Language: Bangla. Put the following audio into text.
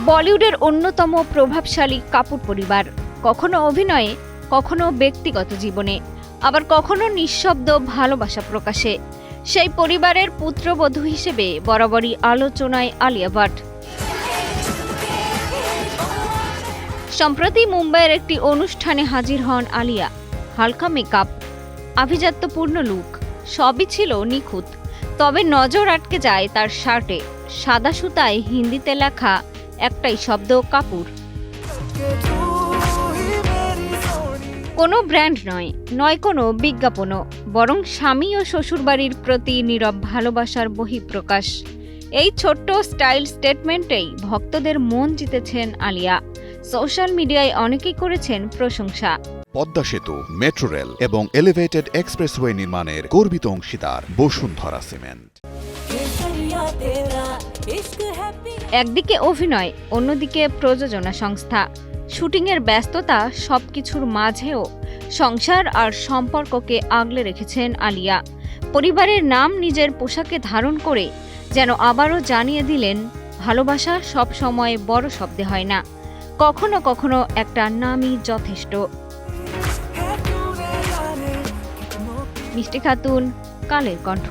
বলিউডের অন্যতম প্রভাবশালী কাপুর পরিবার, কখনো অভিনয়ে, কখনো ব্যক্তিগত জীবনে, আবার কখনো নিঃশব্দ ভালোবাসা প্রকাশে। সেই পরিবারের পুত্রবধূ হিসেবে বরাবরই আলোচনায় আলিয়া ভাট। সম্প্রতি মুম্বাইয়ের একটি অনুষ্ঠানে হাজির হন আলিয়া। হালকা মেকআপ, আভিজাত্যপূর্ণ লুক, সবই ছিল নিখুঁত। তবে নজর আটকে যায় তার শার্টে। সাদা সুতায় হিন্দিতে লেখা একটাই শব্দ, কাপুর। কোনো ব্র্যান্ড নয় কোনো বিজ্ঞাপনও, বরং স্বামী ও শ্বশুরবাড়ির প্রতি নীরব ভালোবাসার বহিঃপ্রকাশ। এই ছোট্ট স্টাইল স্টেটমেন্টেই ভক্তদের মন জিতেছেন আলিয়া। সোশ্যাল মিডিয়ায় অনেকেই করেছেন প্রশংসা। পদ্মা সেতু, মেট্রো রেল এবং এলিভেটেড এক্সপ্রেসওয়ে নির্মাণের গর্বিত অংশীদার বসুন্ধরা সিমেন্ট। একদিকে অভিনয়, অন্যদিকে প্রযোজনা সংস্থা। শুটিংয়ের ব্যস্ততা, সবকিছুর মাঝেও সংসার আর সম্পর্ককে আগলে রেখেছেন আলিয়া। পরিবারের নাম নিজের পোশাকে ধারণ করে যেন আবারও জানিয়ে দিলেন, ভালোবাসা সব সময় বড় শব্দে হয় না, কখনো কখনো একটা নামই যথেষ্ট। মিষ্টি খাতুন, কালের কণ্ঠ।